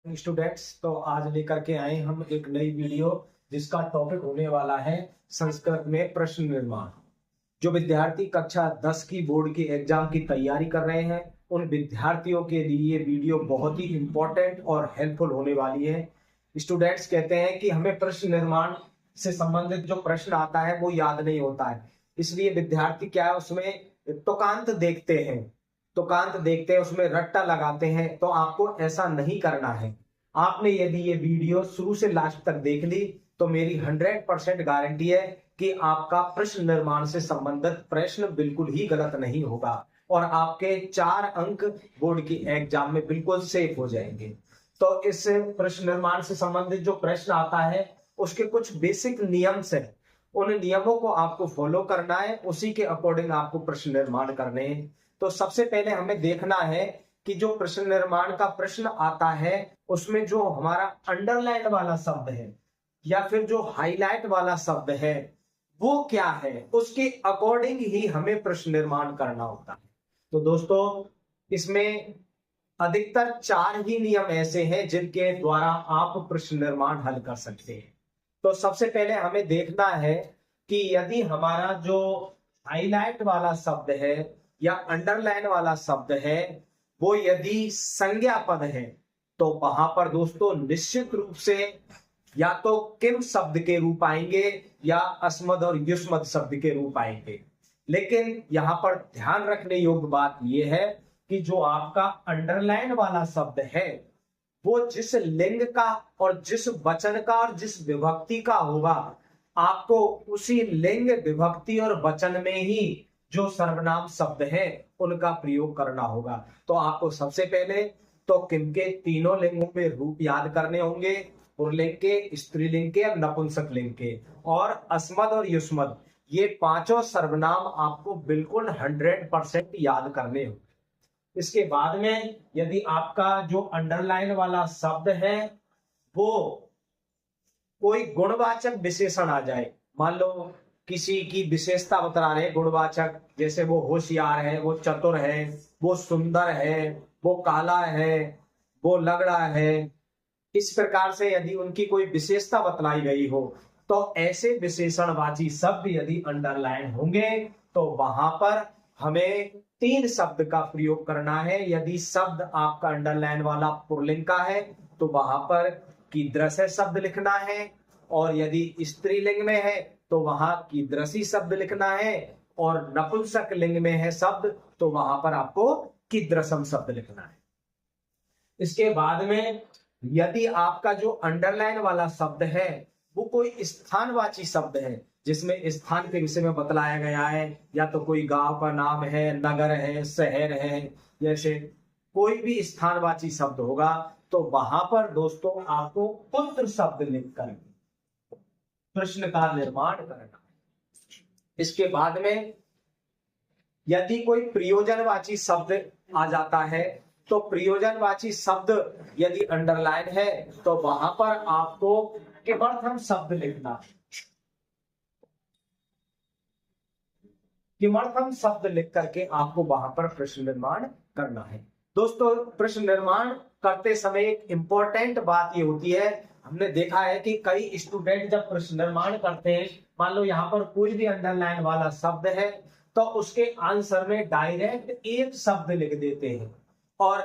Students, तो आज लेकर के आए हम एक नई वीडियो जिसका टॉपिक होने वाला है संस्कृत में प्रश्न निर्माण। जो विद्यार्थी कक्षा 10 की बोर्ड की एग्जाम की तैयारी कर रहे हैं उन विद्यार्थियों के लिए ये वीडियो बहुत ही इंपॉर्टेंट और हेल्पफुल होने वाली है। स्टूडेंट्स कहते हैं कि हमें प्रश्न निर्माण से संबंधित जो प्रश्न आता है वो याद नहीं होता है, इसलिए विद्यार्थी क्या है उसमें तुकांत देखते हैं, उसमें रट्टा लगाते हैं। तो आपको ऐसा नहीं करना है। आपने यदि ये वीडियो शुरू से लास्ट तक देख ली तो मेरी 100% गारंटी है कि आपका प्रश्न निर्माण से संबंधित प्रश्न बिल्कुल ही गलत नहीं होगा और आपके 4 अंक बोर्ड की एग्जाम में बिल्कुल सेफ हो जाएंगे। तो इस प्रश्न निर्माण से संबंधित जो प्रश्न आता है उसके कुछ बेसिक नियम्स हैं, उन नियमों को आपको फॉलो करना है, उसी के अकॉर्डिंग आपको प्रश्न निर्माण करने हैं। तो सबसे पहले हमें देखना है कि जो प्रश्न निर्माण का प्रश्न आता है उसमें जो हमारा अंडरलाइन वाला शब्द है या फिर जो हाईलाइट वाला शब्द है वो क्या है, उसके अकॉर्डिंग ही हमें प्रश्न निर्माण करना होता है। तो दोस्तों, इसमें अधिकतर 4 ही नियम ऐसे हैं जिनके द्वारा आप प्रश्न निर्माण हल कर सकते हैं। तो सबसे पहले हमें देखना है कि यदि हमारा जो हाईलाइट वाला शब्द है या अंडरलाइन वाला शब्द है वो यदि संज्ञा पद है तो वहां पर दोस्तों निश्चित रूप से या तो किम शब्द के रूप आएंगे या अस्मद और युष्मद शब्द के रूप आएंगे। लेकिन यहां पर ध्यान रखने योग्य बात यह है कि जो आपका अंडरलाइन वाला शब्द है वो जिस लिंग का और जिस वचन का और जिस विभक्ति का होगा आपको उसी लिंग, विभक्ति और वचन में ही जो सर्वनाम शब्द है उनका प्रयोग करना होगा। तो आपको सबसे पहले तो किम के तीनों लिंगों में रूप याद करने होंगे, पुल्लिंग के, स्त्रीलिंग के और नपुंसक लिंग के, और अस्मद और युष्मद, ये पांचों सर्वनाम आपको बिल्कुल 100% याद करने होंगे। इसके बाद में यदि आपका जो अंडरलाइन वाला शब्द है वो कोई गुणवाचक विशेषण आ जाए, मान लो किसी की विशेषता बता रहे गुणवाचक, जैसे वो होशियार है, वो चतुर है, वो सुंदर है, वो काला है, वो लगड़ा है, इस प्रकार से यदि उनकी कोई विशेषता बतलाई गई हो तो ऐसे विशेषणवाची शब्द यदि अंडरलाइन होंगे तो वहां पर हमें 3 शब्द का प्रयोग करना है। यदि शब्द आपका अंडरलाइन वाला पुल्लिंग का है तो वहां पर कीदृश शब्द लिखना है, और यदि स्त्रीलिंग में है तो वहां कीदृशी शब्द लिखना है, और नपुंसक लिंग में है शब्द तो वहां पर आपको कीदृशम शब्द लिखना है। इसके बाद में यदि आपका जो अंडरलाइन वाला शब्द है वो कोई स्थानवाची शब्द है जिसमें स्थान के विषय में बतलाया गया है, या तो कोई गांव का नाम है, नगर है, शहर है, जैसे कोई भी स्थानवाची शब्द होगा तो वहां पर दोस्तों आपको पुत्र शब्द लिखकर प्रश्न का निर्माण करना है। इसके बाद में यदि कोई प्रयोजनवाची शब्द आ जाता है तो प्रयोजनवाची शब्द यदि अंडरलाइन है तो वहां पर आपको किमर्थम शब्द लिखना है। किमर्थम शब्द लिख करके आपको वहां पर प्रश्न निर्माण करना है। दोस्तों, प्रश्न निर्माण करते समय एक इंपॉर्टेंट बात ये होती है, हमने देखा है कि कई स्टूडेंट जब प्रश्न निर्माण करते हैं, मान लो यहाँ पर कोई भी अंडरलाइन वाला शब्द है तो उसके आंसर में डायरेक्ट एक शब्द लिख देते हैं और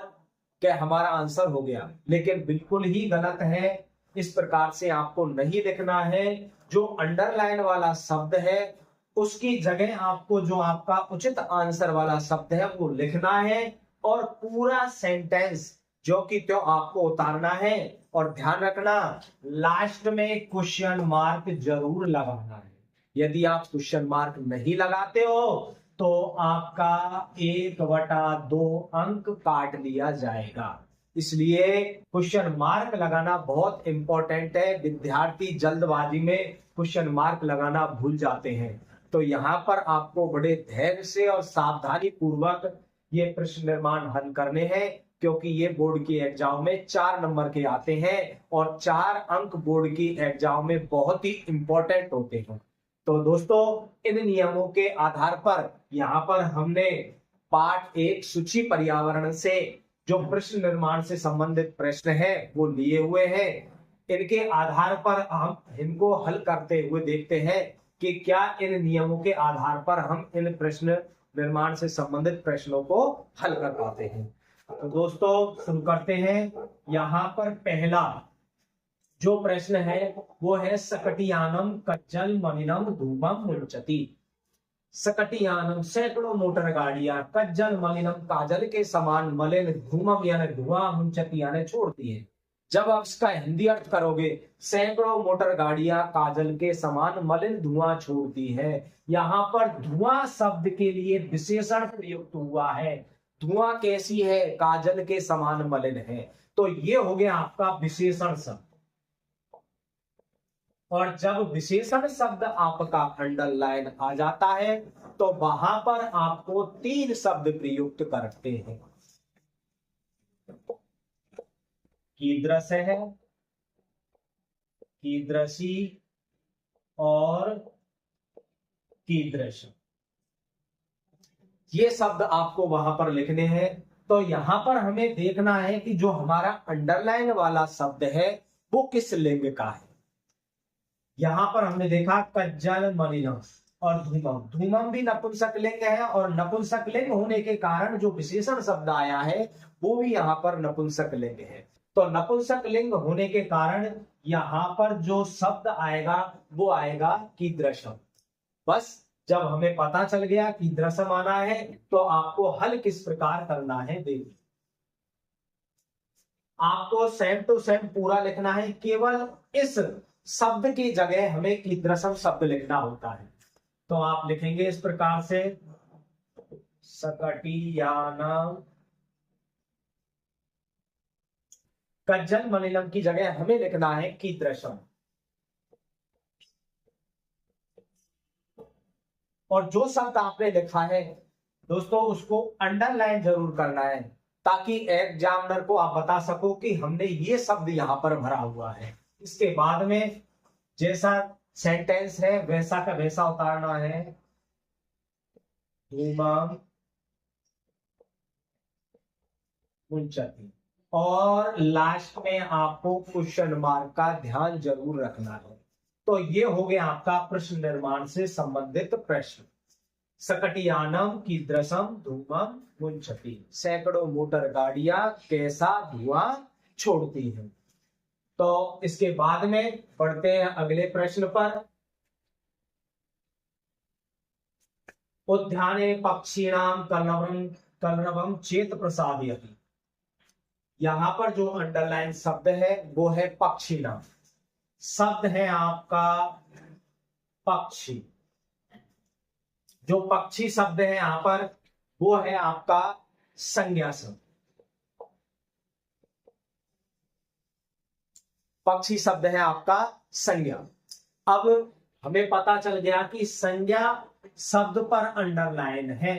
क्या हमारा आंसर हो गया, लेकिन बिल्कुल ही गलत है। इस प्रकार से आपको नहीं लिखना है। जो अंडरलाइन वाला शब्द है उसकी जगह आपको जो आपका उचित आंसर वाला शब्द है वो लिखना है और पूरा सेंटेंस जो कि त्यो आपको उतारना है। और ध्यान रखना, लास्ट में क्वेश्चन मार्क जरूर लगाना है। यदि आप क्वेश्चन मार्क नहीं लगाते हो तो आपका 1/2 अंक काट लिया जाएगा। इसलिए क्वेश्चन मार्क लगाना बहुत इंपॉर्टेंट है। विद्यार्थी जल्दबाजी में क्वेश्चन मार्क लगाना भूल जाते हैं। तो यहाँ पर आपको बड़े धैर्य से और सावधानी पूर्वक ये प्रश्न निर्माण हल करने हैं, क्योंकि ये बोर्ड की एग्जाम में 4 नंबर के आते हैं और 4 अंक बोर्ड की एग्जाम में बहुत ही इंपॉर्टेंट होते हैं। तो दोस्तों, इन नियमों के आधार पर यहाँ पर हमने पार्ट 1 सूची पर्यावरण से जो प्रश्न निर्माण से संबंधित प्रश्न है वो लिए हुए हैं। इनके आधार पर हम इनको हल करते हुए देखते हैं कि क्या इन नियमों के आधार पर हम इन प्रश्न निर्माण से संबंधित प्रश्नों को हल कर पाते हैं। तो दोस्तों शुरू करते हैं। यहाँ पर पहला जो प्रश्न है वो है सकटियानम कज्जल मलिनम धूमम मुंचति। सकटियानम सैकड़ों मोटर गाड़ियां कज्जल मलिनम काजल के समान मलिन धूमम यानी धुआं मुंचति यानी छोड़ती है। जब आप इसका हिंदी अर्थ करोगे सैकड़ों मोटर गाड़ियां काजल के समान मलिन धुआं छोड़ती है। यहाँ पर धुआं शब्द के लिए विशेषण प्रयुक्त हुआ है। धुआं कैसी है? काजल के समान मलिन है। तो ये हो गया आपका विशेषण शब्द। और जब विशेषण शब्द आपका अंडरलाइन आ जाता है तो वहां पर आपको 3 शब्द प्रयुक्त करते हैं। कीदृश है, कीदृशी और कीदृश। ये शब्द आपको वहां पर लिखने हैं। तो यहां पर हमें देखना है कि जो हमारा अंडरलाइन वाला शब्द है वो किस लिंग का है। यहां पर हमने देखा कज्जल मलिनम और धूमम। धूमम भी नपुंसक लिंग है और नपुंसक लिंग होने के कारण जो विशेषण शब्द आया है वो भी यहाँ पर नपुंसक लिंग है। तो नपुंसक लिंग होने के कारण यहाँ पर जो शब्द आएगा वो आएगा कीदृशम। बस जब हमें पता चल गया कीदृशम आना है तो आपको हल किस प्रकार करना है देखिए। आपको सेम टू सेम पूरा लिखना है। केवल इस शब्द की जगह हमें कीदृशम शब्द लिखना होता है। तो आप लिखेंगे इस प्रकार से सकटियानम कज्जल मलिनम की जगह हमें लिखना है कीदृशम। और जो शब्द आपने लिखा है दोस्तों उसको अंडरलाइन जरूर करना है ताकि एग्जामिनर को आप बता सको कि हमने ये शब्द यहां पर भरा हुआ है। इसके बाद में जैसा सेंटेंस है वैसा का वैसा उतारना है। धूमम मुंचति। और लास्ट में आपको क्वेश्चन मार्क का ध्यान जरूर रखना है। तो ये हो गया आपका प्रश्न निर्माण से संबंधित प्रश्न। सकटियानम कीदृशम धूमम मुंचति। सैकड़ों मोटर गाड़ियां कैसा धुआं छोड़ती हैं। तो इसके बाद में पढ़ते हैं अगले प्रश्न पर। उद्याने पक्षिणाम कलरवम चेत प्रसादयति। यहां पर जो अंडरलाइन शब्द है वो है पक्षिणाम। शब्द है आपका पक्षी। जो पक्षी शब्द है यहां पर वो है आपका संज्ञा शब्द। पक्षी शब्द है आपका संज्ञा। अब हमें पता चल गया कि संज्ञा शब्द पर अंडरलाइन है।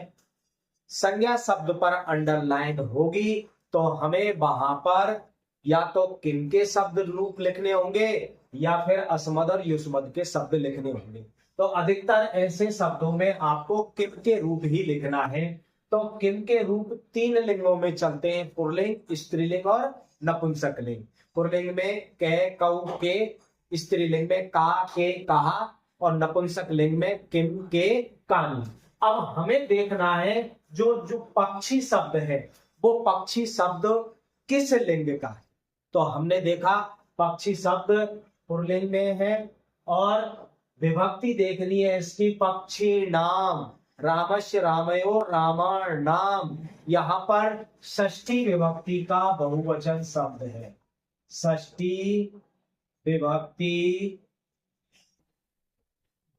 संज्ञा शब्द पर अंडरलाइन होगी तो हमें वहां पर या तो किम के शब्द रूप लिखने होंगे या फिर अस्मद और युष्मद के शब्द लिखने होंगे। तो अधिकतर ऐसे शब्दों में आपको किम के रूप ही लिखना है। तो किम के रूप 3 लिंगों में चलते हैं, पुल्लिंग, स्त्रीलिंग और नपुंसक लिंग। पुल्लिंग में कै कौ के, स्त्रीलिंग में का के कहा और नपुंसक लिंग में किम के कानी। अब हमें देखना है जो जो पक्षी शब्द है वो पक्षी शब्द किस लिंग का है। तो हमने देखा पक्षी शब्द पुल्लिंग में है और विभक्ति देखनी है इसकी पक्षी नाम। रामस्य रामयो रामाण नाम। यहां पर षष्ठी विभक्ति का बहुवचन शब्द है। षष्ठी विभक्ति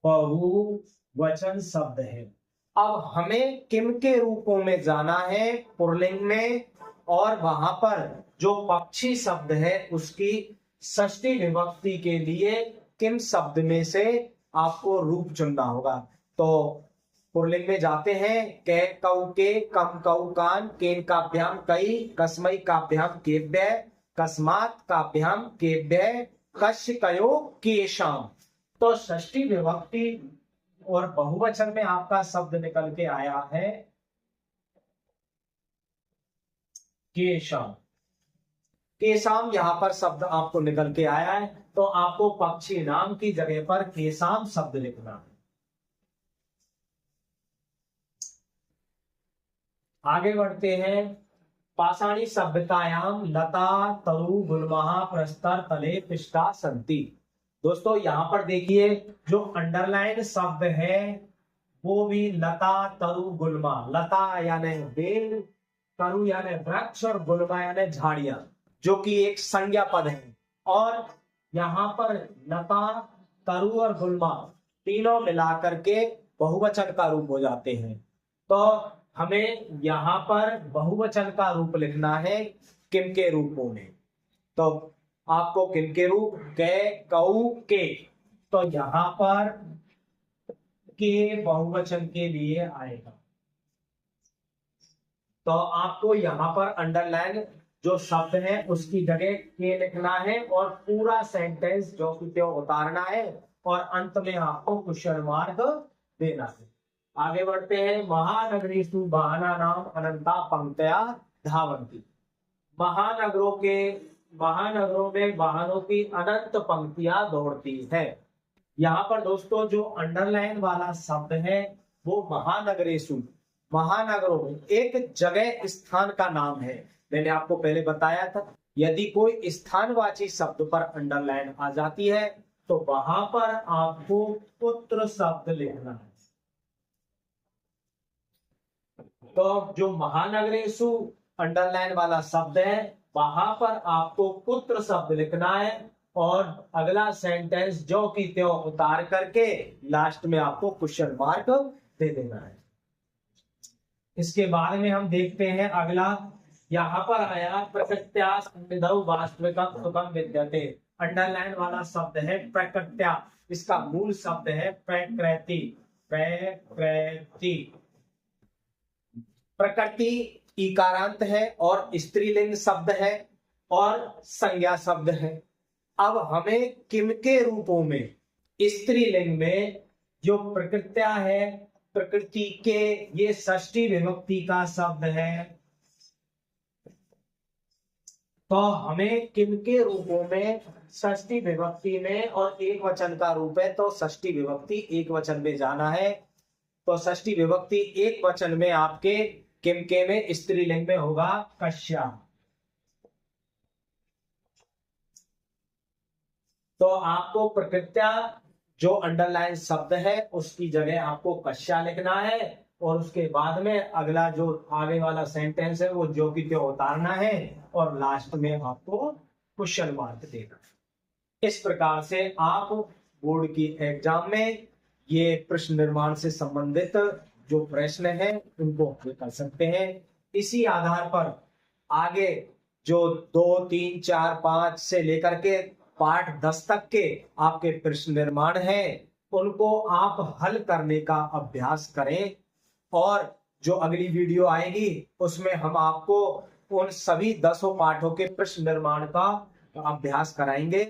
बहुवचन शब्द है। अब हमें किम के रूपों में जाना है पुल्लिंग में और वहां पर जो पक्षी शब्द है उसकी षष्ठी विभक्ति के लिए किम शब्द में से आपको रूप चुनना होगा। तो पुल्लिंग में जाते हैं कै कौ के, कम कौ कान, केन काभ्याम कई, कस्मई काभ्याम केभ्य, कस्मात काभ्याम केभ्य, कश्य कयो केशाम। तो षष्ठी विभक्ति और बहुवचन में आपका शब्द निकल के आया है केशाम। केशाम यहां पर शब्द आपको निकल के आया है, तो आपको पक्षी नाम की जगह पर केशाम शब्द लिखना है। आगे बढ़ते हैं। पाषाणी सभ्यतायाम लता तरु गुलमहा प्रस्तर तले पिष्टा संति। दोस्तों यहां पर देखिए, जो अंडरलाइन शब्द है वो भी लता तरु गुल्मा। लता यानी बेल, तरु यानी वृक्ष और गुल्मा यानी झाड़ियां, जो कि एक संज्ञा पद है। और यहाँ पर लता, तरु और गुल्मा तीनों मिलाकर के बहुवचन का रूप हो जाते हैं। तो हमें यहाँ पर बहुवचन का रूप लिखना है किम के रूपों में। तो आपको किम के रूप कै, कऊ, के, तो यहाँ पर के बहुवचन के लिए आएगा। तो आपको यहाँ पर अंडरलाइन जो शब्द है उसकी जगह के लिखना है और पूरा सेंटेंस जो कि त्यो उतारना है और अंत में आपको क्वेश्चन मार्क देना है। आगे बढ़ते हैं। महानगरीषु वाहना नाम अनंता पंक्तया धावन्ति। महानगरों में वाहनों की अनंत पंक्तियां दौड़ती है। यहाँ पर दोस्तों जो अंडरलाइन वाला शब्द है वो महानगरेषु, महानगरों में एक जगह स्थान का नाम है। मैंने आपको पहले बताया था, यदि कोई स्थानवाची शब्द पर अंडरलाइन आ जाती है तो वहां पर आपको पुत्र शब्द लिखना है। तो जो महानगरेषु अंडरलाइन वाला शब्द है वहां पर आपको पुत्र शब्द लिखना है और अगला सेंटेंस जो कि त्यो उतार करके लास्ट में आपको क्वेश्चन मार्क दे देना है। इसके बाद में हम देखते हैं अगला। यहाँ पर आया प्रकृत्या संविधौ वास्तविकम सुखम विद्यते। अंडरलाइन वाला शब्द है प्रकृत्या, इसका मूल शब्द है प्रकृति। प्रकृति, प्रकृति इकारांत है और स्त्रीलिंग शब्द है और संज्ञा शब्द है। अब हमें किम के रूपों में स्त्रीलिंग में जो प्रकृत्या है, प्रकृति के, ये षष्ठी विभक्ति का शब्द है। तो हमें किम के रूपों में षष्ठी विभक्ति में और एक वचन का रूप है तो षष्ठी विभक्ति एक वचन में जाना है। तो षष्ठी विभक्ति एक वचन में आपके किम के में स्त्रीलिंग में होगा कश्या। तो आपको प्रकृत्या जो अंडरलाइन शब्द है उसकी जगह आपको कश्या लिखना है और उसके बाद में अगला जो आगे वाला सेंटेंस है वो जो कि त्यो उतारना है और लास्ट में आपको क्वेश्चन मार्क देना है। इस प्रकार से आप बोर्ड की एग्जाम में ये प्रश्न निर्माण से संबंधित जो प्रश्न है उनको हल कर सकते हैं। इसी आधार पर आगे जो 2, 3, 4, 5 से लेकर के पाठ 10 तक के आपके प्रश्न निर्माण हैं उनको आप हल करने का अभ्यास करें और जो अगली वीडियो आएगी उसमें हम आपको उन सभी 10 पाठों के प्रश्न निर्माण का अभ्यास कराएंगे।